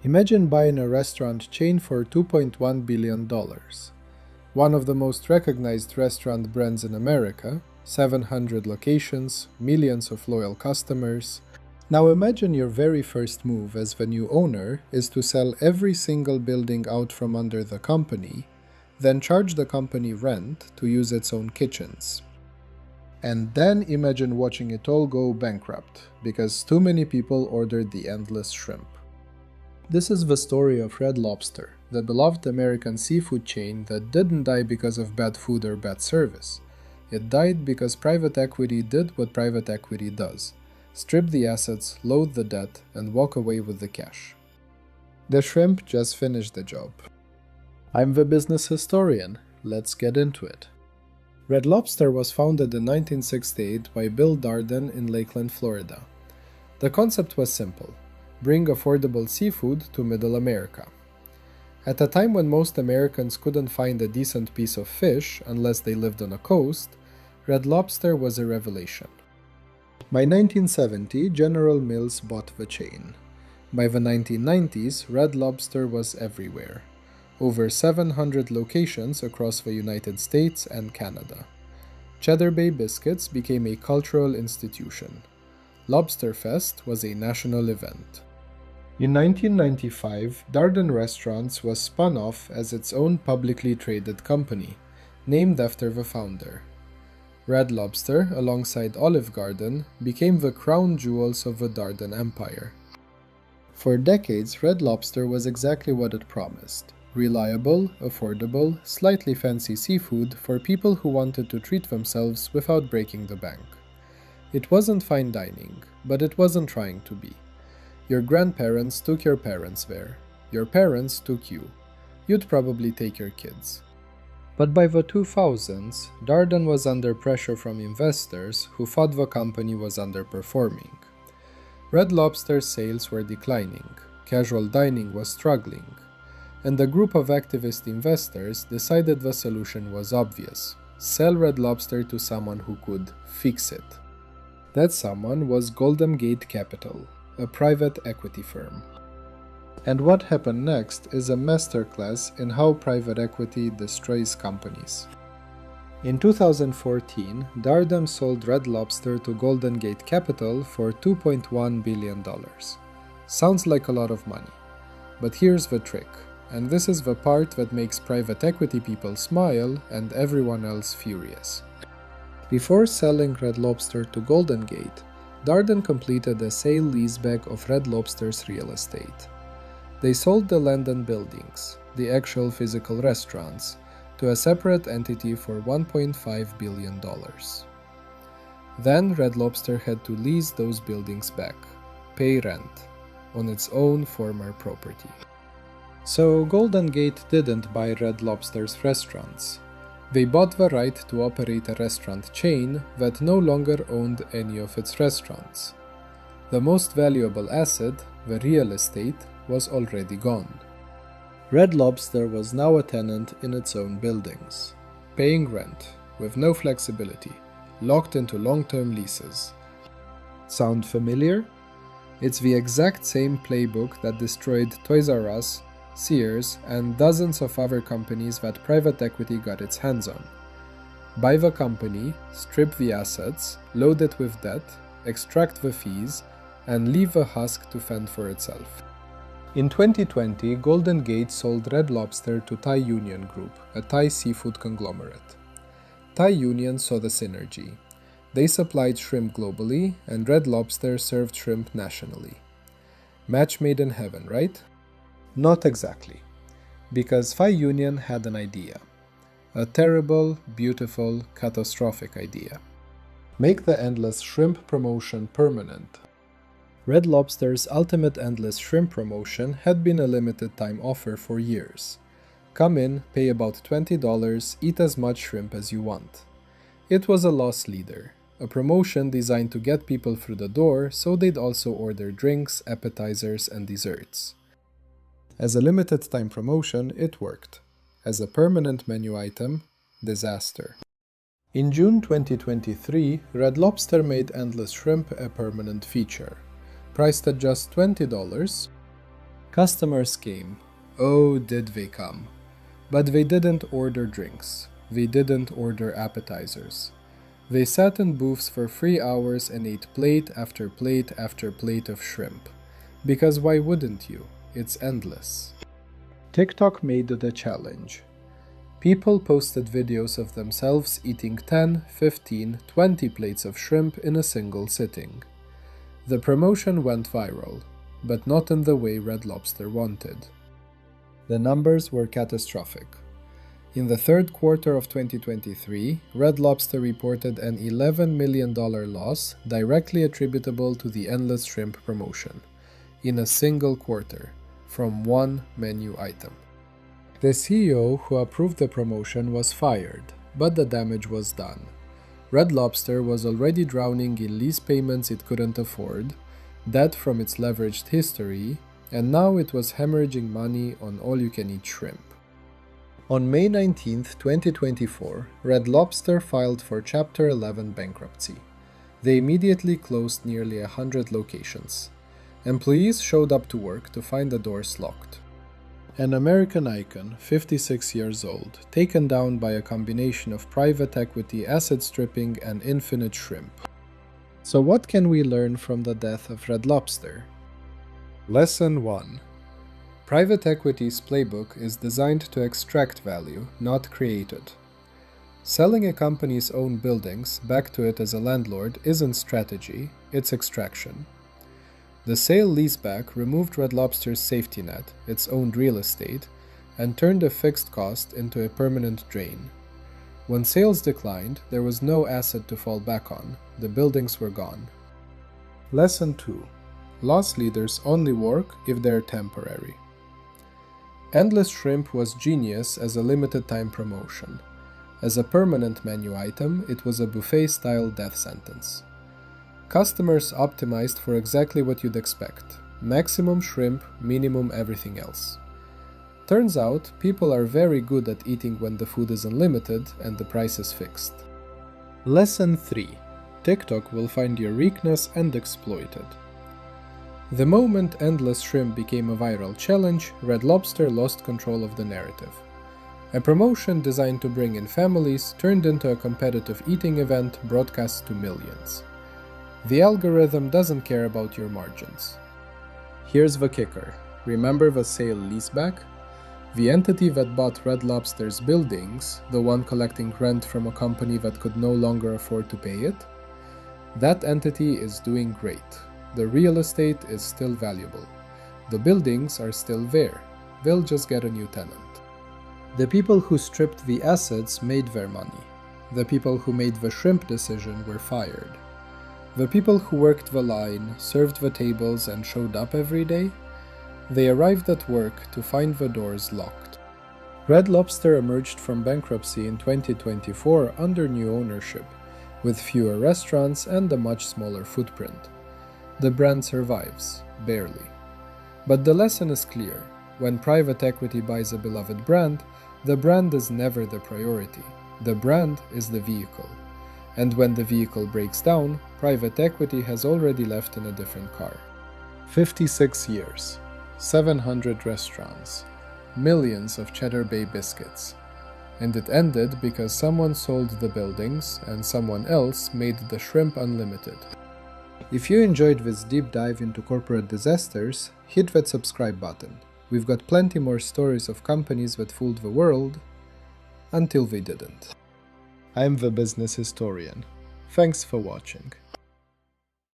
Imagine buying a restaurant chain for $2.1 billion. One of the most recognized restaurant brands in America, 700 locations, millions of loyal customers. Now imagine your very first move as the new owner is to sell every single building out from under the company, then charge the company rent to use its own kitchens. And then imagine watching it all go bankrupt, because too many people ordered the endless shrimp. This is the story of Red Lobster, the beloved American seafood chain that didn't die because of bad food or bad service. It died because private equity did what private equity does: strip the assets, load the debt, and walk away with the cash. The shrimp just finished the job. I'm the business historian. Let's get into it. Red Lobster was founded in 1968 by Bill Darden in Lakeland, Florida. The concept was simple: bring affordable seafood to Middle America. At a time when most Americans couldn't find a decent piece of fish unless they lived on a coast, Red Lobster was a revelation. By 1970, General Mills bought the chain. By the 1990s, Red Lobster was everywhere. Over 700 locations across the United States and Canada. Cheddar Bay biscuits became a cultural institution. Lobster Fest was a national event. In 1995, Darden Restaurants was spun off as its own publicly traded company, named after the founder. Red Lobster, alongside Olive Garden, became the crown jewels of the Darden Empire. For decades, Red Lobster was exactly what it promised: reliable, affordable, slightly fancy seafood for people who wanted to treat themselves without breaking the bank. It wasn't fine dining, but it wasn't trying to be. Your grandparents took your parents there. Your parents took you. You'd probably take your kids. But by the 2000s, Darden was under pressure from investors who thought the company was underperforming. Red Lobster's sales were declining, casual dining was struggling, and a group of activist investors decided the solution was obvious: sell Red Lobster to someone who could fix it. That someone was Golden Gate Capital, a private equity firm. And what happened next is a masterclass in how private equity destroys companies. In 2014, Darden sold Red Lobster to Golden Gate Capital for $2.1 billion. Sounds like a lot of money. But here's the trick, and this is the part that makes private equity people smile and everyone else furious. Before selling Red Lobster to Golden Gate, Darden completed a sale-leaseback of Red Lobster's real estate. They sold the land and buildings, the actual physical restaurants, to a separate entity for $1.5 billion. Then Red Lobster had to lease those buildings back, pay rent, on its own former property. So Golden Gate didn't buy Red Lobster's restaurants. They bought the right to operate a restaurant chain that no longer owned any of its restaurants. The most valuable asset, the real estate, was already gone. Red Lobster was now a tenant in its own buildings, paying rent, with no flexibility, locked into long-term leases. Sound familiar? It's the exact same playbook that destroyed Toys R Us, Sears, and dozens of other companies that private equity got its hands on. Buy the company, strip the assets, load it with debt, extract the fees, and leave the husk to fend for itself. In 2020, Golden Gate sold Red Lobster to Thai Union Group, a Thai seafood conglomerate. Thai Union saw the synergy. They supplied shrimp globally, and Red Lobster served shrimp nationally. Match made in heaven, right? Not exactly, because Thai Union had an idea. A terrible, beautiful, catastrophic idea. Make the endless shrimp promotion permanent. Red Lobster's ultimate endless shrimp promotion had been a limited time offer for years. Come in, pay about $20, eat as much shrimp as you want. It was a loss leader, a promotion designed to get people through the door so they'd also order drinks, appetizers, and desserts. As a limited time promotion, it worked. As a permanent menu item, disaster. In June 2023, Red Lobster made endless shrimp a permanent feature. Priced at just $20, Customers came. Oh, did they come. But they didn't order drinks. They didn't order appetizers. They sat in booths for 3 hours and ate plate after plate after plate of shrimp. Because why wouldn't you? It's endless. TikTok made the challenge. People posted videos of themselves eating 10, 15, 20 plates of shrimp in a single sitting. The promotion went viral, but not in the way Red Lobster wanted. The numbers were catastrophic. In the third quarter of 2023, Red Lobster reported an $11 million loss directly attributable to the endless shrimp promotion, in a single quarter, from one menu item. The CEO who approved the promotion was fired, but the damage was done. Red Lobster was already drowning in lease payments it couldn't afford, debt from its leveraged history, and now it was hemorrhaging money on all-you-can-eat shrimp. On May 19, 2024, Red Lobster filed for Chapter 11 bankruptcy. They immediately closed nearly 100 locations. Employees showed up to work to find the doors locked. An American icon, 56 years old, taken down by a combination of private equity asset stripping and infinite shrimp. So what can we learn from the death of Red Lobster? Lesson 1. Private equity's playbook is designed to extract value, not create it. Selling a company's own buildings back to it as a landlord isn't strategy, it's extraction. The sale-leaseback removed Red Lobster's safety net, its owned real estate, and turned a fixed cost into a permanent drain. When sales declined, there was no asset to fall back on. The buildings were gone. Lesson 2. Loss leaders only work if they're temporary. Endless Shrimp was genius as a limited-time promotion. As a permanent menu item, it was a buffet-style death sentence. Customers optimized for exactly what you'd expect: maximum shrimp, minimum everything else. Turns out, people are very good at eating when the food is unlimited and the price is fixed. Lesson 3. TikTok will find your weakness and exploit it. The moment Endless Shrimp became a viral challenge, Red Lobster lost control of the narrative. A promotion designed to bring in families turned into a competitive eating event broadcast to millions. The algorithm doesn't care about your margins. Here's the kicker. Remember the sale-leaseback? The entity that bought Red Lobster's buildings, the one collecting rent from a company that could no longer afford to pay it? That entity is doing great. The real estate is still valuable. The buildings are still there. They'll just get a new tenant. The people who stripped the assets made their money. The people who made the shrimp decision were fired. The people who worked the line, served the tables, and showed up every day, they arrived at work to find the doors locked. Red Lobster emerged from bankruptcy in 2024 under new ownership, with fewer restaurants and a much smaller footprint. The brand survives, barely. But the lesson is clear. When private equity buys a beloved brand, the brand is never the priority. The brand is the vehicle. And when the vehicle breaks down, private equity has already left in a different car. 56 years, 700 restaurants, millions of Cheddar Bay biscuits. And it ended because someone sold the buildings and someone else made the shrimp unlimited. If you enjoyed this deep dive into corporate disasters, hit that subscribe button. We've got plenty more stories of companies that fooled the world until they didn't. I'm the business historian. Thanks for watching.